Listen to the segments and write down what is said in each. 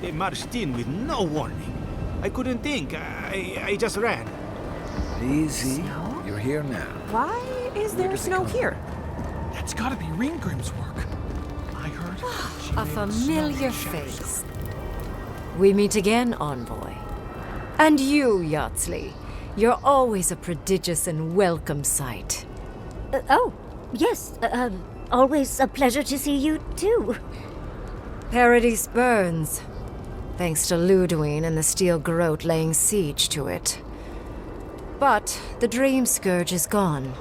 They marched in with no warning. I couldn't think. I just ran. Easy. Snow? You're here now. Why is there snow here? That's gotta be Ringgrim's work. I heard she A made familiar snow shadows. face. We meet again, Envoy. And you, Yardsley. You're always a prodigious and welcome sight. Oh, yes. Always a pleasure to see you, too. Paradis burns, thanks to Ludwine and the Steel Garrote laying siege to it. But the Dream Scourge is gone.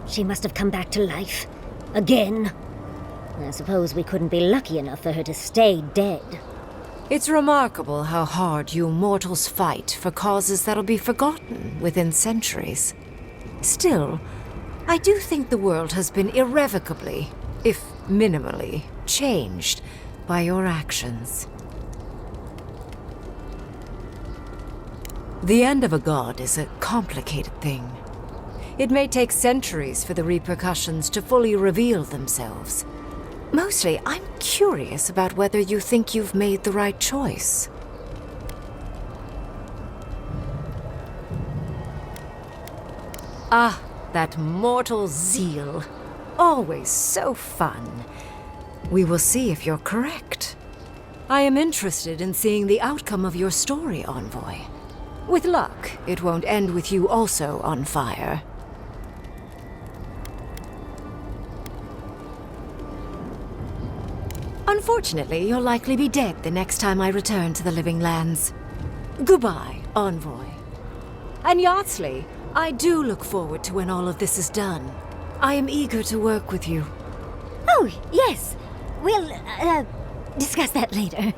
She must have come back to life. Again. I suppose we couldn't be lucky enough for her to stay dead. It's remarkable how hard you mortals fight for causes that'll be forgotten within centuries. Still, I do think the world has been irrevocably, if minimally, changed by your actions. The end of a god is a complicated thing. It may take centuries for the repercussions to fully reveal themselves. Mostly, I'm curious about whether you think you've made the right choice. Ah, that mortal zeal. Always so fun. We will see if you're correct. I am interested in seeing the outcome of your story, Envoy. With luck, it won't end with you also on fire. Unfortunately, you'll likely be dead the next time I return to the Living Lands. Goodbye, Envoy. And Yardsley, I do look forward to when all of this is done. I am eager to work with you. Oh, yes. We'll, discuss that later.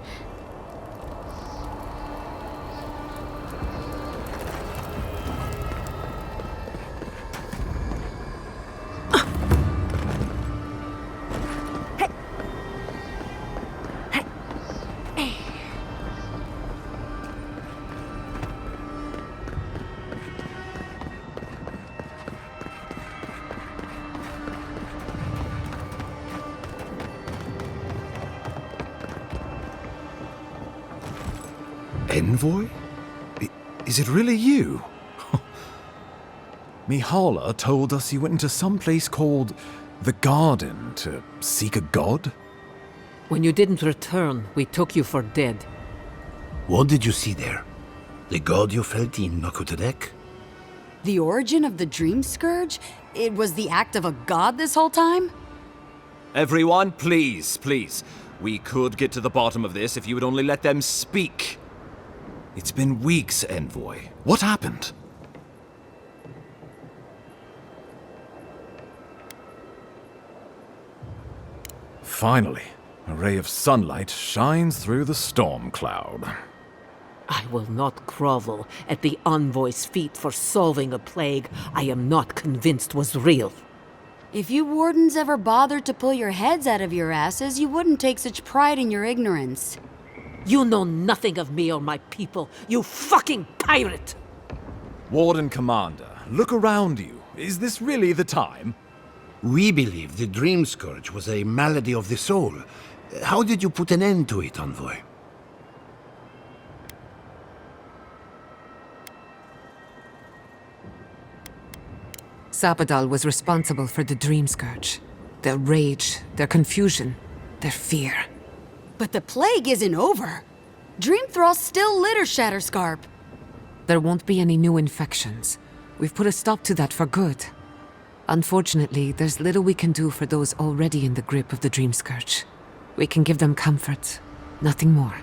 Envoy? Is it really you? Mihala told us you went into some place called the Garden to seek a god? When you didn't return, we took you for dead. What did you see there? The god you felt in Nokuterek? The origin of the Dream Scourge? It was the act of a god this whole time? Everyone, please, please. We could get to the bottom of this if you would only let them speak. It's been weeks, Envoy. What happened? Finally, a ray of sunlight shines through the storm cloud. I will not grovel at the Envoy's feet for solving a plague I am not convinced was real. If you wardens ever bothered to pull your heads out of your asses, you wouldn't take such pride in your ignorance. You know nothing of me or my people, you fucking pirate! Warden Commander, look around you. Is this really the time? We believe the Dream Scourge was a malady of the soul. How did you put an end to it, Envoy? Sapadal was responsible for the Dream Scourge. Their rage, their confusion, their fear. But the plague isn't over. Dreamthrall still litter Shatterscarp. There won't be any new infections. We've put a stop to that for good. Unfortunately, there's little we can do for those already in the grip of the Dream Scourge. We can give them comfort, nothing more.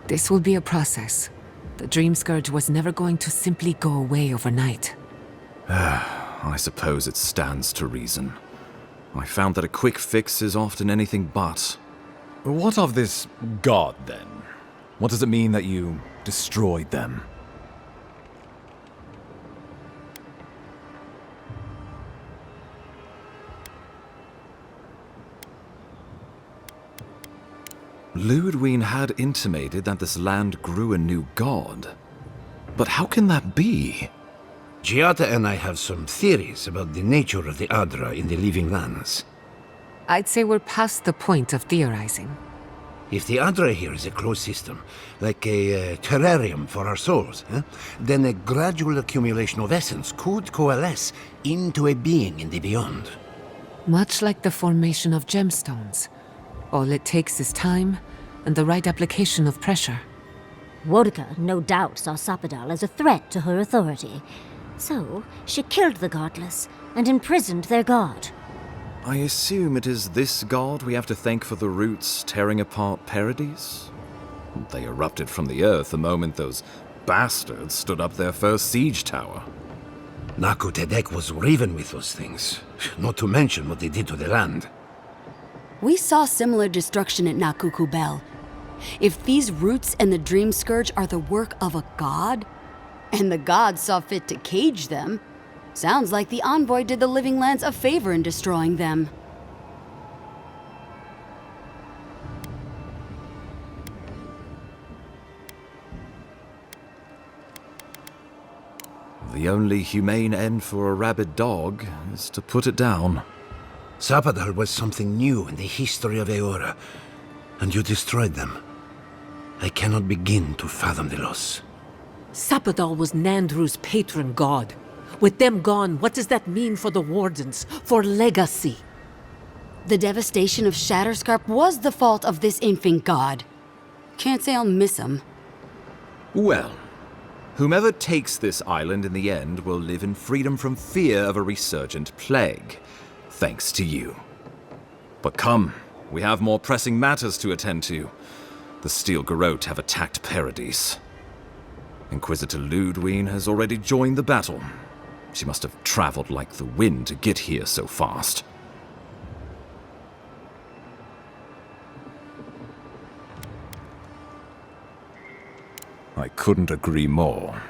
This will be a process. The Dream Scourge was never going to simply go away overnight. I suppose it stands to reason. I found that a quick fix is often anything but. What of this god, then? What does it mean that you destroyed them? Ludwine had intimated that this land grew a new god. But how can that be? Giada and I have some theories about the nature of the Adra in the Living Lands. I'd say we're past the point of theorizing. If the Adra here is a closed system, like a terrarium for our souls, then a gradual accumulation of essence could coalesce into a being in the beyond. Much like the formation of gemstones. All it takes is time and the right application of pressure. Wodka no doubt saw Sapadal as a threat to her authority. So, she killed the godless and imprisoned their god. I assume it is this god we have to thank for the roots tearing apart Paradis? They erupted from the earth the moment those bastards stood up their first siege tower. Naku Tedek was riven with those things, not to mention what they did to the land. We saw similar destruction at Nakukubel. If these roots and the Dream Scourge are the work of a god, and the gods saw fit to cage them, sounds like the envoy did the living lands a favor in destroying them. The only humane end for a rabid dog is to put it down. Sapadal was something new in the history of Eora, and you destroyed them. I cannot begin to fathom the loss. Sapadal was Nandru's patron god. With them gone, what does that mean for the Wardens, for legacy? The devastation of Shatterscarp was the fault of this infant god. Can't say I'll miss him. Well, whomever takes this island in the end will live in freedom from fear of a resurgent plague. Thanks to you. But come, we have more pressing matters to attend to. The Steel Garrote have attacked Paradis. Inquisitor Ludwine has already joined the battle. She must have traveled like the wind to get here so fast. I couldn't agree more.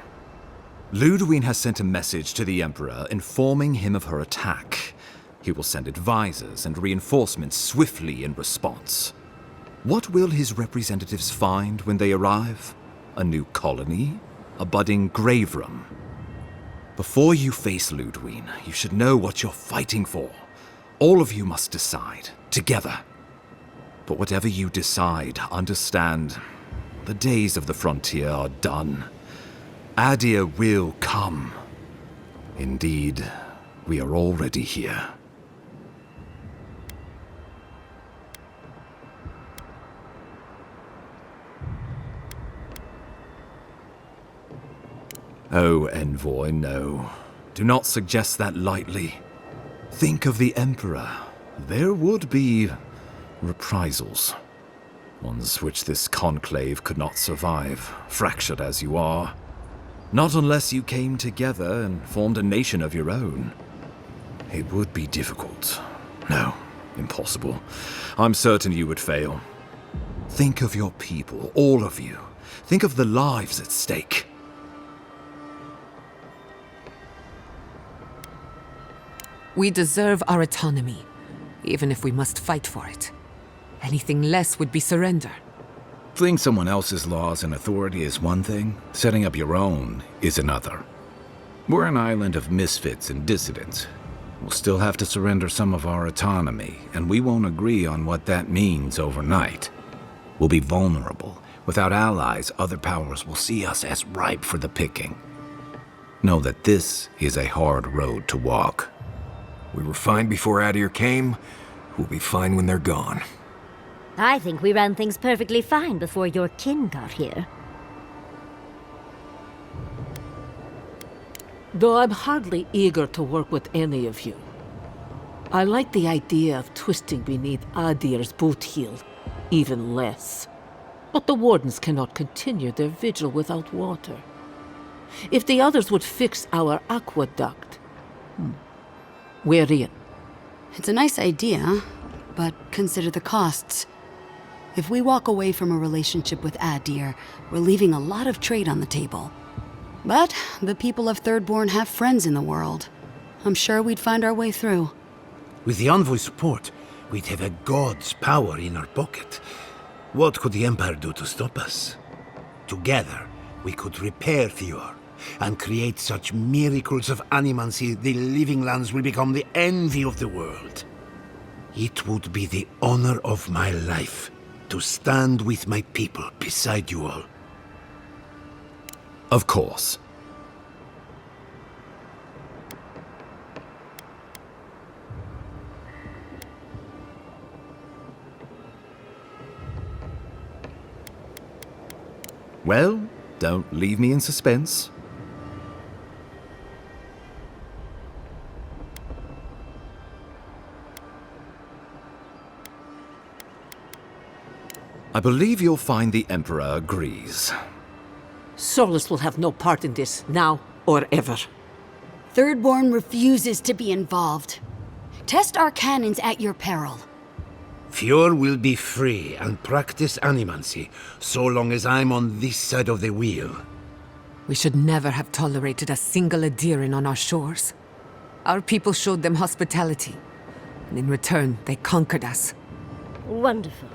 Ludwine has sent a message to the Emperor informing him of her attack. He will send advisors and reinforcements swiftly in response. What will his representatives find when they arrive? A new colony? A budding grave room? Before you face Ludwine, you should know what you're fighting for. All of you must decide, together. But whatever you decide, understand, the days of the frontier are done. Adir will come. Indeed, we are already here. Oh, Envoy, no. Do not suggest that lightly. Think of the Emperor. There would be reprisals. Ones which this conclave could not survive, fractured as you are. Not unless you came together and formed a nation of your own. It would be difficult. No, impossible. I'm certain you would fail. Think of your people, all of you. Think of the lives at stake. We deserve our autonomy, even if we must fight for it. Anything less would be surrender. Fleeing someone else's laws and authority is one thing, setting up your own is another. We're an island of misfits and dissidents. We'll still have to surrender some of our autonomy, and we won't agree on what that means overnight. We'll be vulnerable. Without allies, other powers will see us as ripe for the picking. Know that this is a hard road to walk. We were fine before Adir came. We'll be fine when they're gone. I think we ran things perfectly fine before your kin got here. Though I'm hardly eager to work with any of you. I like the idea of twisting beneath Adir's boot heel, even less. But the Wardens cannot continue their vigil without water. If the others would fix our aqueduct, we're in. It's a nice idea, but consider the costs. If we walk away from a relationship with Adir, we're leaving a lot of trade on the table. But the people of Thirdborn have friends in the world. I'm sure we'd find our way through. With the Envoy's support, we'd have a god's power in our pocket. What could the Empire do to stop us? Together, we could repair Fior and create such miracles of animancy the living lands will become the envy of the world. It would be the honor of my life to stand with my people beside you all. Of course. Well, don't leave me in suspense. I believe you'll find the Emperor agrees. Solus will have no part in this, now or ever. Thirdborn refuses to be involved. Test our cannons at your peril. Fjord will be free and practice animancy so long as I'm on this side of the wheel. We should never have tolerated a single Adiran on our shores. Our people showed them hospitality, and in return, they conquered us. Wonderful.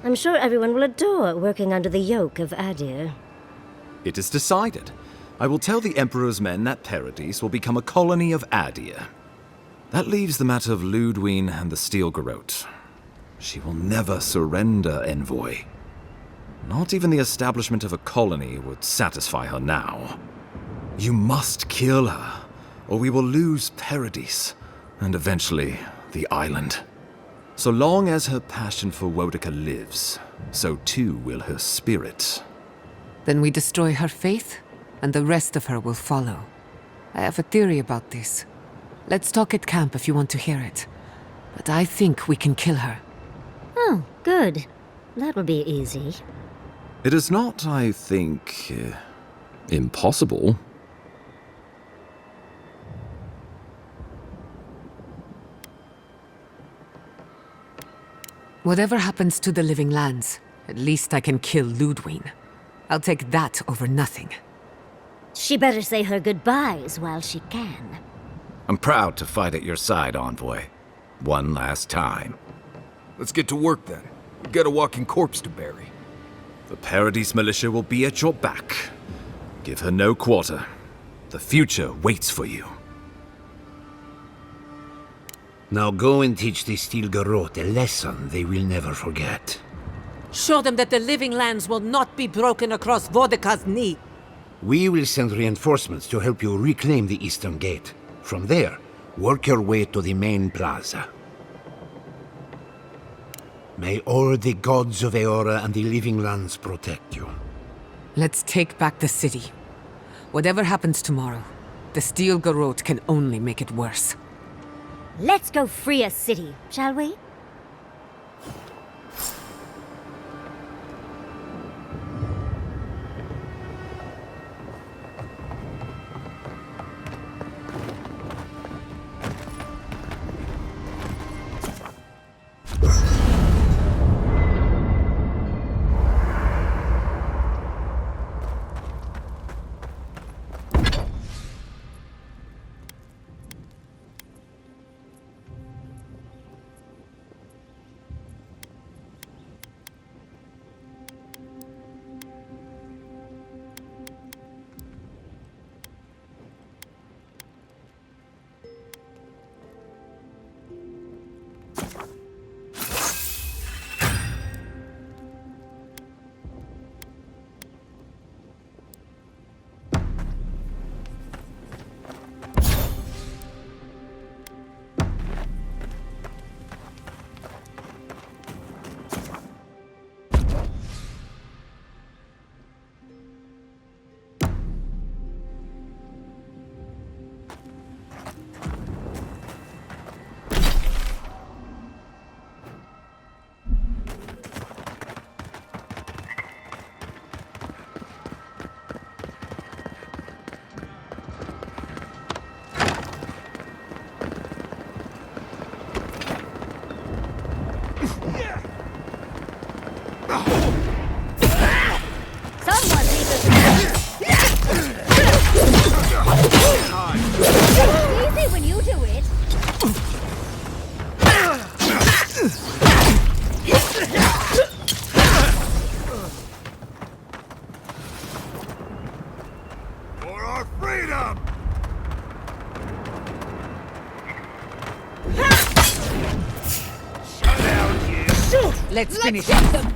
I'm sure everyone will adore working under the yoke of Adir. It is decided. I will tell the Emperor's men that Paradis will become a colony of Adir. That leaves the matter of Ludwine and the Steel Garrote. She will never surrender, Envoy. Not even the establishment of a colony would satisfy her now. You must kill her, or we will lose Paradis, and eventually the island. So long as her passion for Wodica lives, so too will her spirit. Then we destroy her faith, and the rest of her will follow. I have a theory about this. Let's talk at camp if you want to hear it. But I think we can kill her. Oh, good. That will be easy. It is not, I think, impossible. Whatever happens to the living lands, at least I can kill Ludwine. I'll take that over nothing. She better say her goodbyes while she can. I'm proud to fight at your side, Envoy. One last time. Let's get to work then. We've got a walking corpse to bury. The Paradis militia will be at your back. Give her no quarter. The future waits for you. Now go and teach the Steel Garrote a lesson they will never forget. Show them that the living lands will not be broken across Wodica's knee. We will send reinforcements to help you reclaim the Eastern Gate. From there, work your way to the main plaza. May all the gods of Eora and the living lands protect you. Let's take back the city. Whatever happens tomorrow, the Steel Garrote can only make it worse. Let's go free a city, shall we? Someone needs us. Easy when you do it. For our freedom! Let's finish hit it. them!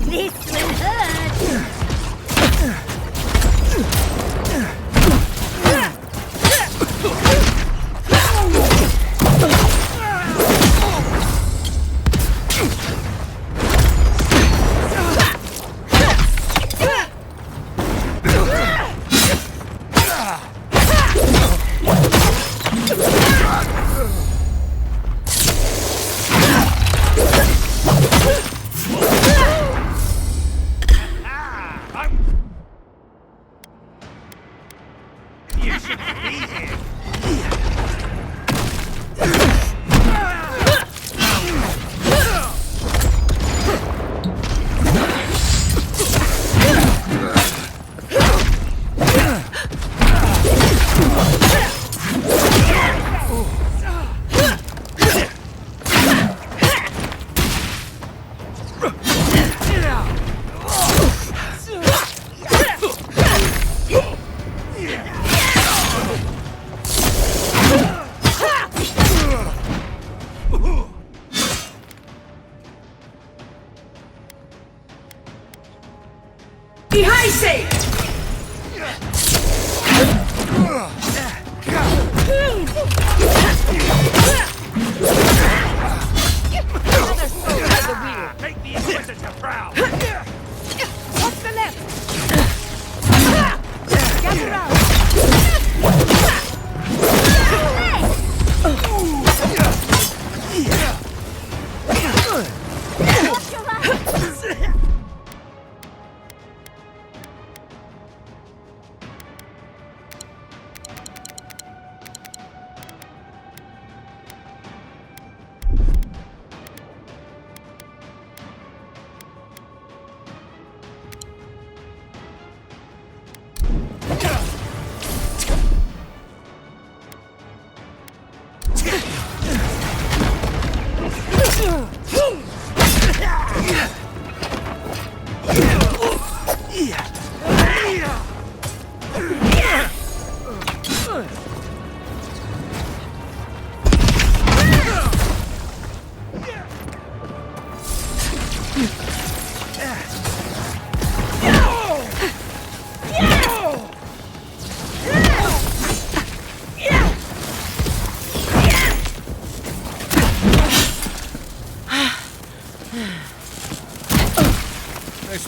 This will hurt!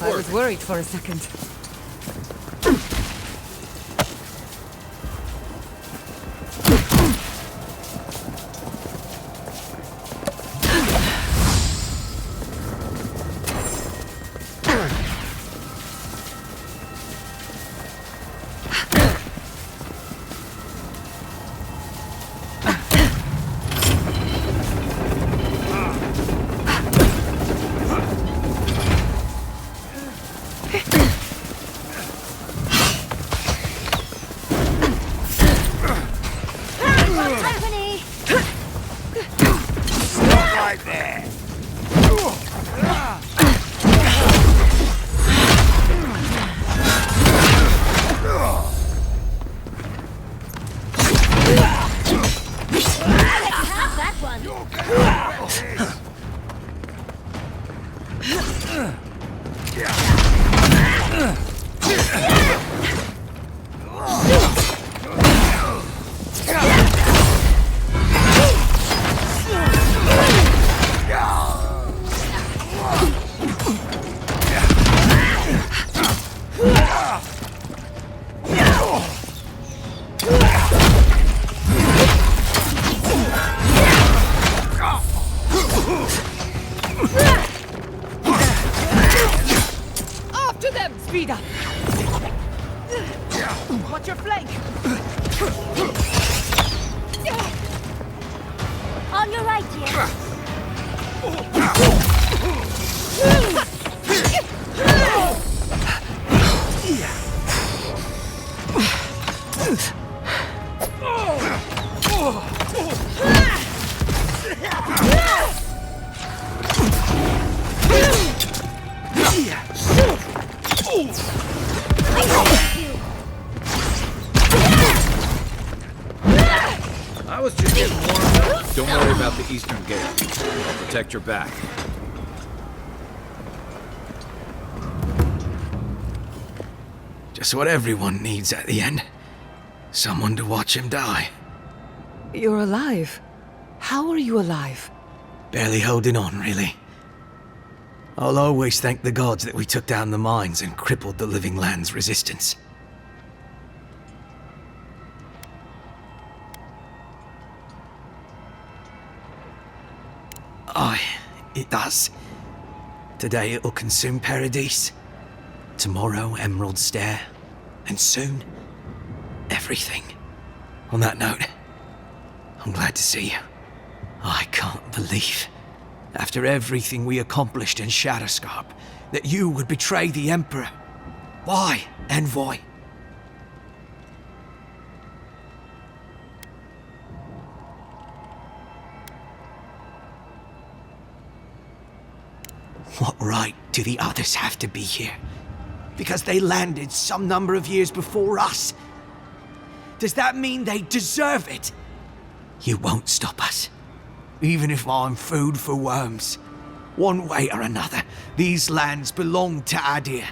I was worried for a second. eastern gate. I'll protect your back. Just what everyone needs at the end. Someone to watch him die. You're alive. How are you alive? Barely holding on, really. I'll always thank the gods that we took down the mines and crippled the living land's resistance. Aye, it does. Today it'll consume Paradis. Tomorrow, Emerald Stair. And soon, everything. On that note, I'm glad to see you. I can't believe, after everything we accomplished in Shadowscarp, that you would betray the Emperor. Why, Envoy? What right do the others have to be here? Because they landed some number of years before us? Does that mean they deserve it? You won't stop us. Even if I'm food for worms. One way or another, these lands belong to Adir.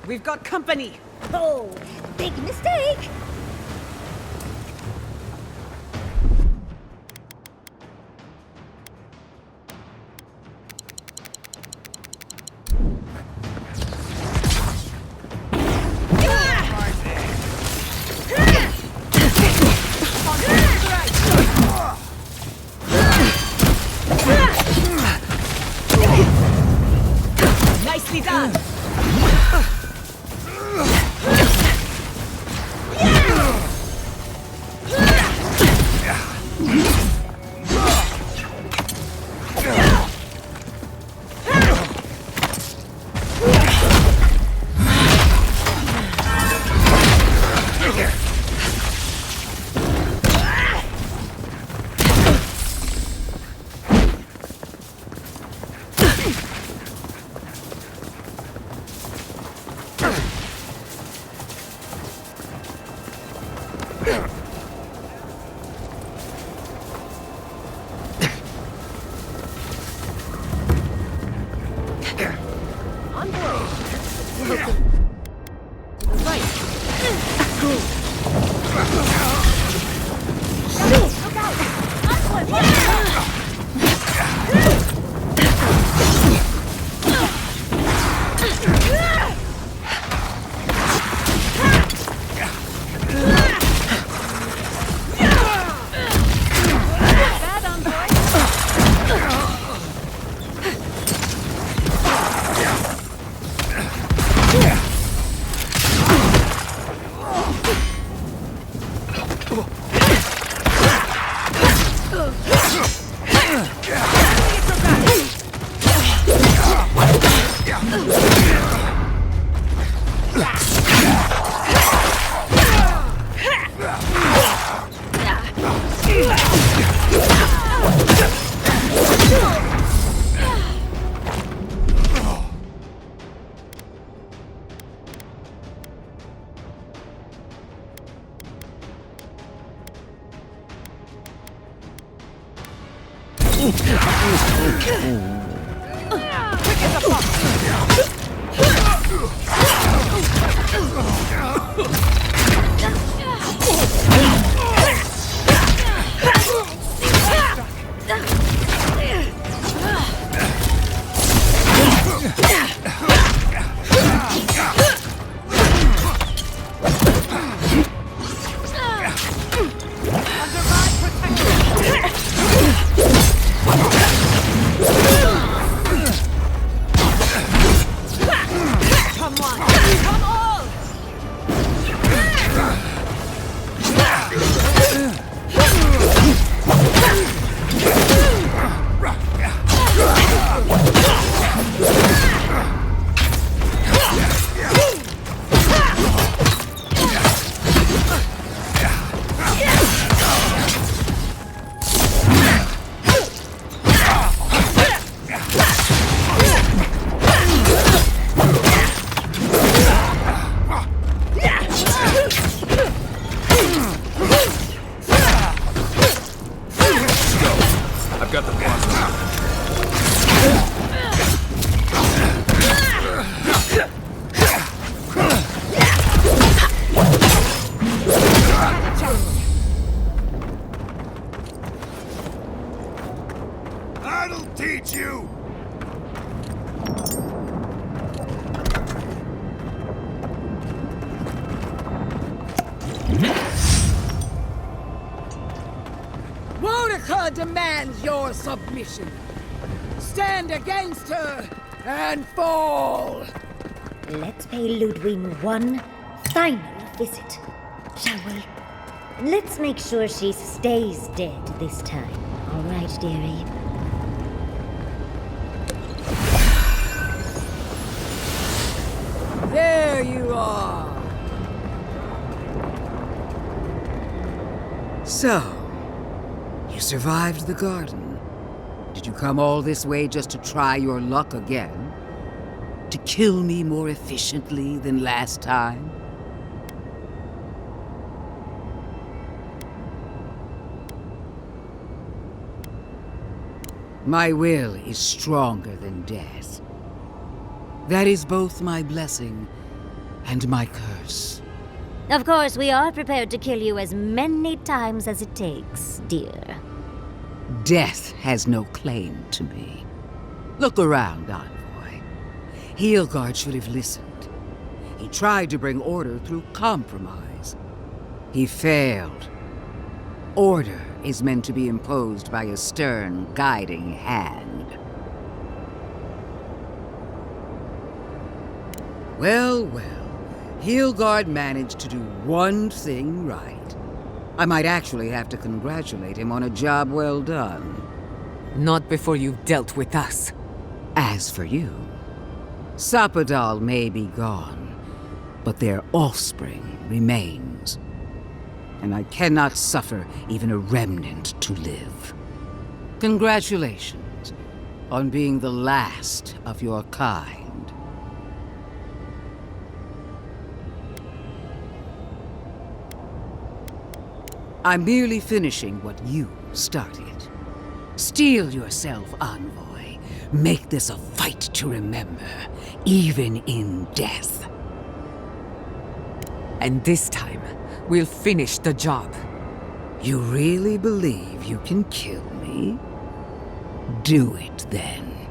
We've got company! Oh, big mistake! Nicely done! Yeah! Demands your submission. Stand against her and fall. Let's pay Ludwig one final visit, shall we? Let's make sure she stays dead this time. All right, dearie? There you are. So, you survived the garden. Did you come all this way just to try your luck again? To kill me more efficiently than last time? My will is stronger than death. That is both my blessing and my curse. Of course, we are prepared to kill you as many times as it takes, dear. Death has no claim to me. Look around, Envoy. Heelguard should have listened. He tried to bring order through compromise. He failed. Order is meant to be imposed by a stern, guiding hand. Well, well. Heelguard managed to do one thing right. I might actually have to congratulate him on a job well done. Not before you've dealt with us. As for you, Sapadal may be gone, but their offspring remains. And I cannot suffer even a remnant to live. Congratulations on being the last of your kind. I'm merely finishing what you started. Steel yourself, Envoy. Make this a fight to remember, even in death. And this time, we'll finish the job. You really believe you can kill me? Do it, then.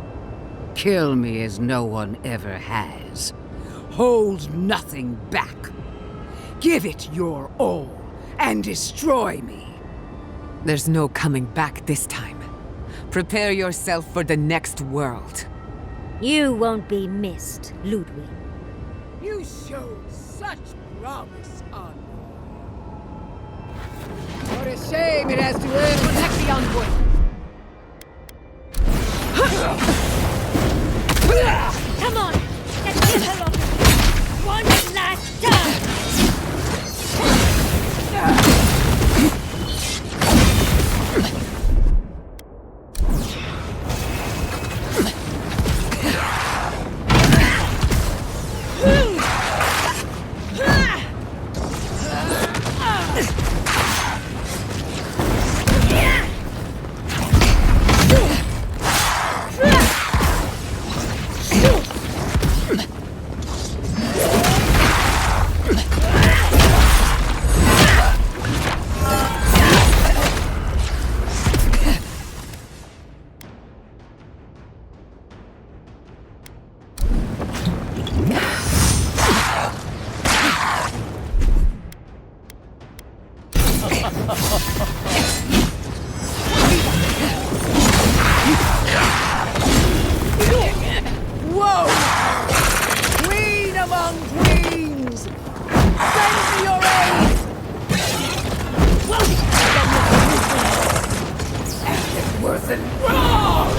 Kill me as no one ever has. Hold nothing back. Give it your all. And destroy me. There's no coming back this time. Prepare yourself for the next world. You won't be missed, Ludwig. You showed such promise, Envoy. a shame it has to end. Protect the envoy. Come on, let's get her off. One last time. Whoa! Queen among queens! Send me your aid! Worth it wrong!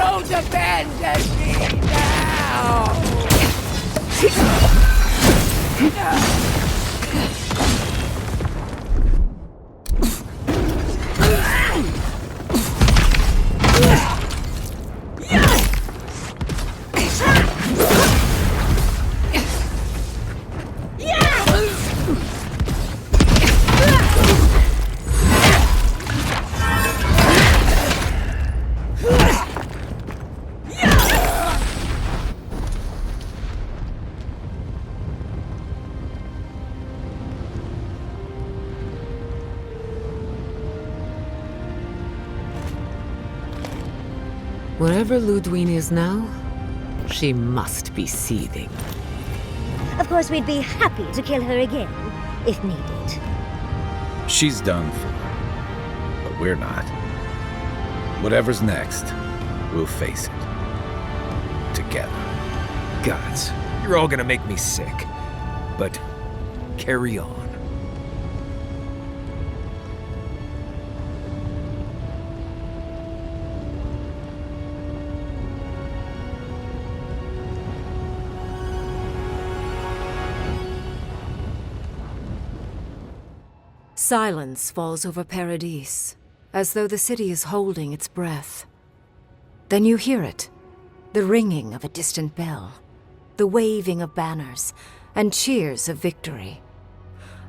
Don't abandon me now! Wherever Ludwig is now, she must be seething. Of course, we'd be happy to kill her again, if needed. She's done for. But we're not. Whatever's next, we'll face it. Together. Gods, you're all gonna make me sick. But carry on. Silence falls over Paradis, as though the city is holding its breath. Then you hear it, the ringing of a distant bell, the waving of banners, and cheers of victory.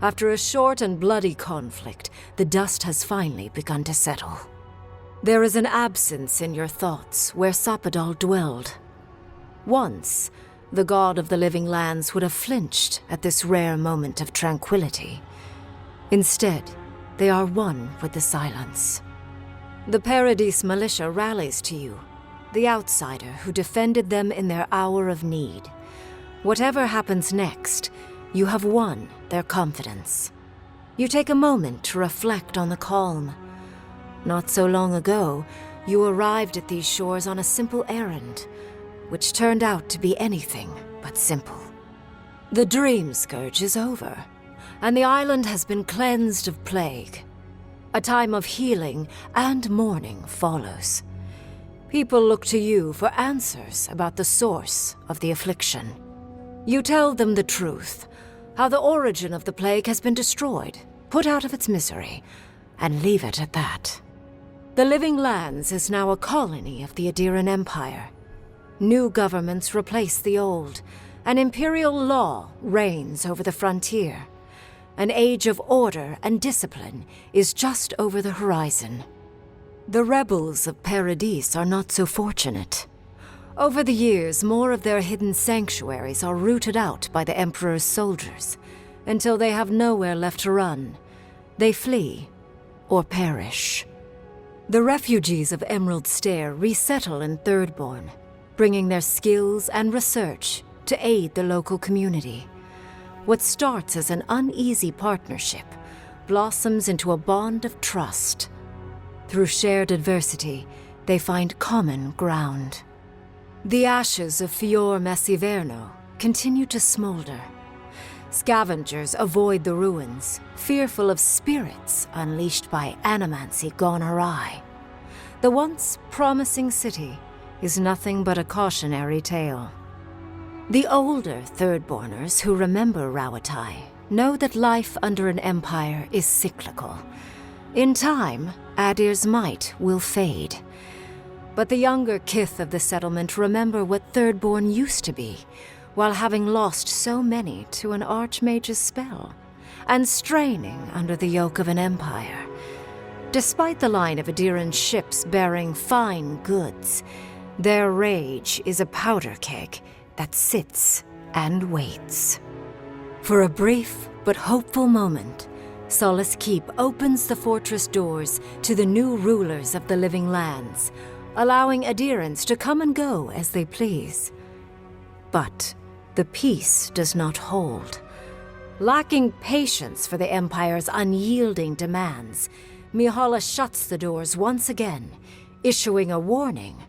After a short and bloody conflict, the dust has finally begun to settle. There is an absence in your thoughts where Sapadal dwelled. Once, the god of the living lands would have flinched at this rare moment of tranquility. Instead, they are one with the silence. The Paradis militia rallies to you, the outsider who defended them in their hour of need. Whatever happens next, you have won their confidence. You take a moment to reflect on the calm. Not so long ago, you arrived at these shores on a simple errand, which turned out to be anything but simple. The Dream Scourge is over, and the island has been cleansed of plague. A time of healing and mourning follows. People look to you for answers about the source of the affliction. You tell them the truth, how the origin of the plague has been destroyed, put out of its misery, and leave it at that. The Living Lands is now a colony of the Adiran Empire. New governments replace the old, and imperial law reigns over the frontier. An age of order and discipline is just over the horizon. The rebels of Paradis are not so fortunate. Over the years, more of their hidden sanctuaries are rooted out by the Emperor's soldiers, until they have nowhere left to run. They flee, or perish. The refugees of Emerald Stair resettle in Thirdborn, bringing their skills and research to aid the local community. What starts as an uneasy partnership blossoms into a bond of trust. Through shared adversity, they find common ground. The ashes of Fior Messiverno continue to smolder. Scavengers avoid the ruins, fearful of spirits unleashed by animancy gone awry. The once promising city is nothing but a cautionary tale. The older Thirdborners who remember Rawatai know that life under an empire is cyclical. In time, Adir's might will fade. But the younger kith of the settlement remember what Thirdborn used to be, while having lost so many to an archmage's spell, and straining under the yoke of an empire. Despite the line of Adiran ships bearing fine goods, their rage is a powder keg that sits and waits. For a brief but hopeful moment, Solace Keep opens the fortress doors to the new rulers of the Living Lands, allowing Adirans to come and go as they please. But the peace does not hold. Lacking patience for the Empire's unyielding demands, Mihala shuts the doors once again, issuing a warning.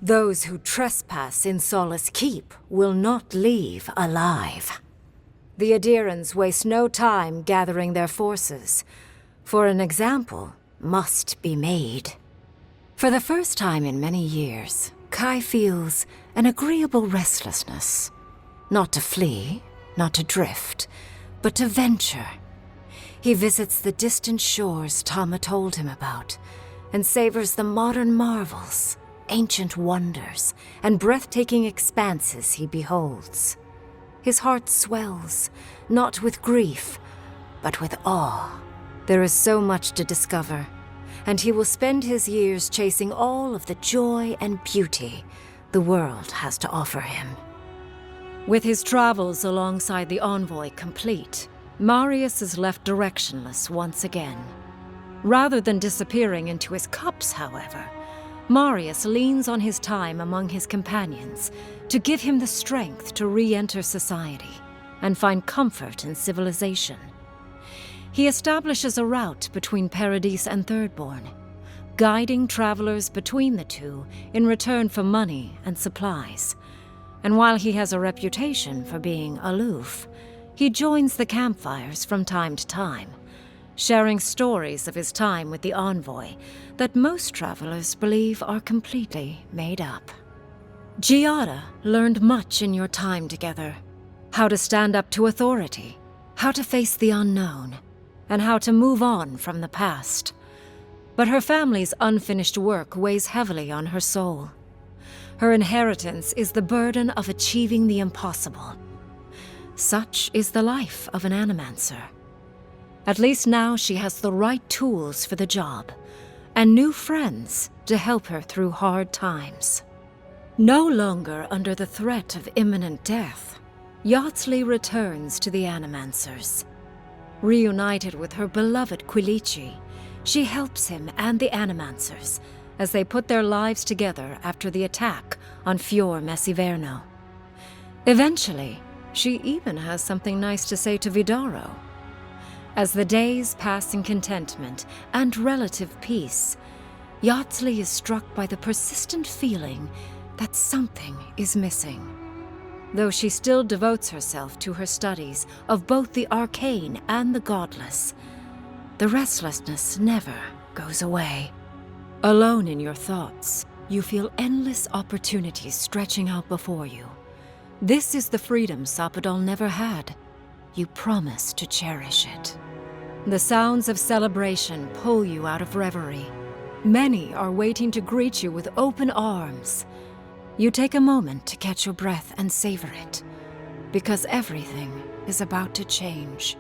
Those who trespass in Solace Keep will not leave alive. The Adirans waste no time gathering their forces, for an example must be made. For the first time in many years, Kai feels an agreeable restlessness. Not to flee, not to drift, but to venture. He visits the distant shores Tama told him about, and savors the modern marvels, ancient wonders, and breathtaking expanses he beholds. His heart swells, not with grief, but with awe. There is so much to discover, and he will spend his years chasing all of the joy and beauty the world has to offer him. With his travels alongside the envoy complete, Marius is left directionless once again. Rather than disappearing into his cups, however, Marius leans on his time among his companions to give him the strength to re-enter society and find comfort in civilization. He establishes a route between Paradis and Thirdborn, guiding travelers between the two in return for money and supplies. And while he has a reputation for being aloof, he joins the campfires from time to time, sharing stories of his time with the envoy that most travelers believe are completely made up. Giada learned much in your time together. How to stand up to authority, how to face the unknown, and how to move on from the past. But her family's unfinished work weighs heavily on her soul. Her inheritance is the burden of achieving the impossible. Such is the life of an animancer. At least now she has the right tools for the job, and new friends to help her through hard times. No longer under the threat of imminent death, Yatsley returns to the Animancers. Reunited with her beloved Quilici, she helps him and the Animancers as they put their lives together after the attack on Fior Messiverno. Eventually, she even has something nice to say to Vidaro. As the days pass in contentment and relative peace, Yatsley is struck by the persistent feeling that something is missing. Though she still devotes herself to her studies of both the arcane and the godless, the restlessness never goes away. Alone in your thoughts, you feel endless opportunities stretching out before you. This is the freedom Sapadal never had. You promise to cherish it. The sounds of celebration pull you out of reverie. Many are waiting to greet you with open arms. You take a moment to catch your breath and savor it, because everything is about to change.